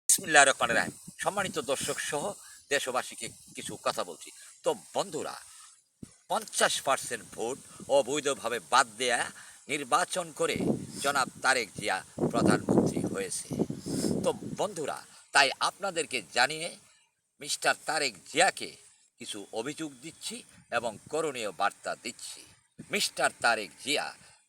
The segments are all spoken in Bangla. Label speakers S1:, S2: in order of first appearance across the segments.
S1: বিসমিল্লাহির রহমানির রহিম। সম্মানিত দর্শক সহ দেশবাসীকে কিছু কথা বলছি। তো বন্ধুরা, ৫০% ভোট অবৈধভাবে বাদ দেয়া নির্বাচন করে জনাব তারেক জিয়া প্রধানমন্ত্রী হয়েছে। তো বন্ধুরা, তাই আপনাদেরকে জানিয়ে মিস্টার তারেক জিয়াকে কিছু অভিযোগ দিচ্ছি এবং করণীয় বার্তা দিচ্ছি। মিস্টার তারেক জিয়া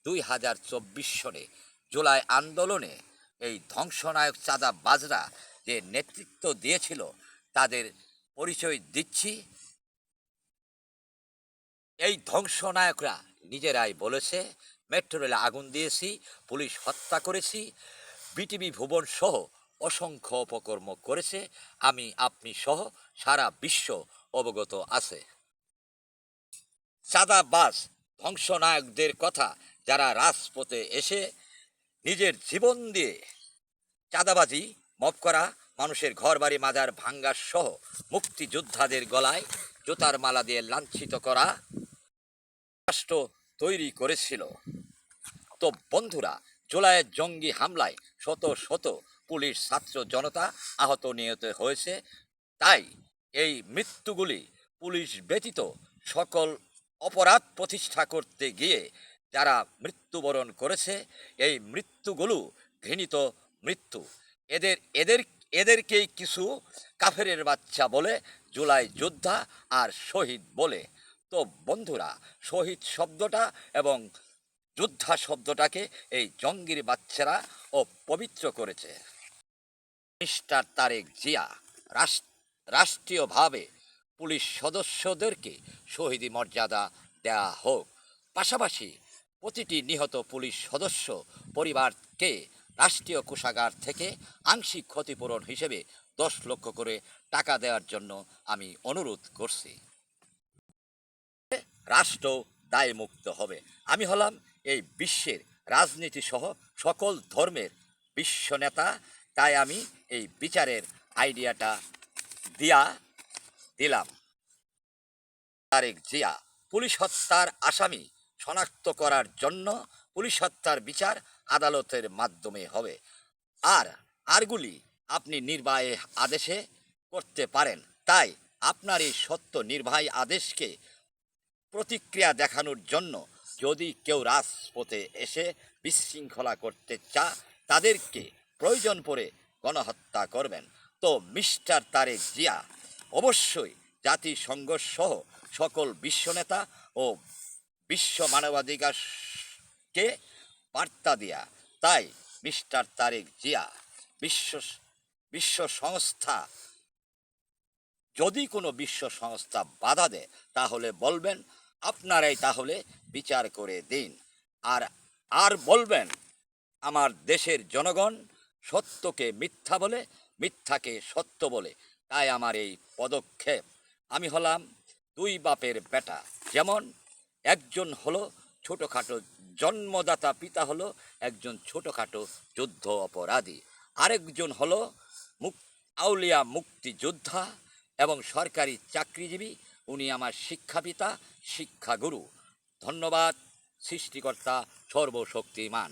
S1: ২০২৪ সনে জুলাই আন্দোলনে এই ধ্বংসনায়ক চাঁদাবাজরা যে নেতৃত্ব দিয়েছিল তাদের পরিচয় দিচ্ছি। এই ধ্বংসনায়করা নিজেরাই বলেছে, মেট্রো রেলে আগুন দিয়েছি, পুলিশ হত্যা করেছি, বিটিভি ভুবন সহ অসংখ্য অপকর্ম করেছে, আমি আপনি সহ সারা বিশ্ব অবগত আছে। চাঁদাবাজ ধ্বংসনায়কদের কথা যারা রাজপথে এসে নিজের জীবন দিয়ে চাঁদাবাজি মপ করা, মানুষের ঘর বাড়ি মাজার ভাঙ্গা সহ মুক্তিযোদ্ধাদের গলায় জুতার মালা দিয়ে লাঞ্ছিত করা রাষ্ট্র তৈরি করেছিল। তো বন্ধুরা, জুলাইয়ের জঙ্গি হামলায় শত শত পুলিশ ছাত্র জনতা আহত নিহত হয়েছে। তাই এই মৃত্যুগুলি পুলিশ ব্যতীত সকল অপরাধ প্রতিষ্ঠা করতে গিয়ে যারা মৃত্যুবরণ করেছে, এই মৃত্যুগুলো ঘৃণিত মৃত্যু। এদের এদের এদেরকেই কিছু কাফেরের বাচ্চা বলে, জুলাই যোদ্ধা আর শহীদ বলে। তো বন্ধুরা, শহীদ শব্দটা এবং যোদ্ধা শব্দটাকে এই জঙ্গির বাচ্চারা অপবিত্র করেছে। মিস্টার তারেক জিয়া রাষ্ট্রীয়ভাবে পুলিশ সদস্যদেরকে শহীদি মর্যাদা দেয়া হোক। পাশাপাশি প্রতিটি নিহত পুলিশ সদস্য পরিবারকে রাষ্ট্রীয় কোষাগার থেকে আংশিক ক্ষতিপূরণ হিসেবে 10 লক্ষ করে টাকা দেওয়ার জন্য আমি অনুরোধ করছি। রাষ্ট্র দায়মুক্ত হবে। আমি হলাম এই বিশ্বের রাজনীতি সহ সকল ধর্মের বিশ্ব নেতা, তাই আমি এই বিচারের আইডিয়াটা দিলাম। তারেক জিয়া পুলিশ হত্যার আসামি শনাক্ত করার জন্য পুলিশ হত্যার বিচার আদালতের মাধ্যমে হবে। আরগুলি আপনি নির্বাহী আদেশে করতে পারেন। তাই আপনার এই সত্য নির্বাহী আদেশকে প্রতিক্রিয়া দেখানোর জন্য যদি কেউ রাজপথে এসে বিশৃঙ্খলা করতে চায়, তাদেরকে প্রয়োজন পড়ে গণহত্যা করবেন। তো মিস্টার তারেক জিয়া অবশ্যই জাতিসংঘ সহ সকল বিশ্বনেতা ও বিশ্ব মানবাধিকারকে বার্তা দেয়া। তাই মিস্টার তারেক জিয়া বিশ্ব বিশ্ব সংস্থা যদি কোনো বিশ্ব সংস্থা বাধা দেয় তাহলে বলবেন আপনারাই তাহলে বিচার করে দিন। আর আর বলবেন আমার দেশের জনগণ সত্যকে মিথ্যা বলে, মিথ্যাকে সত্য বলে। তাই আমার এই পদক্ষেপ। আমি হলাম দুই বাপের বেটা। যেমন একজন হলো ছোটোখাটো জন্মদাতা পিতা, হলো একজন ছোটোখাটো যুদ্ধ অপরাধী, আরেকজন হলো আউলিয়া মুক্তিযোদ্ধা এবং সরকারি চাকরিজীবী। উনি আমার শিক্ষাপিতা, শিক্ষাগুরু। ধন্যবাদ সৃষ্টিকর্তা সর্বশক্তিমান।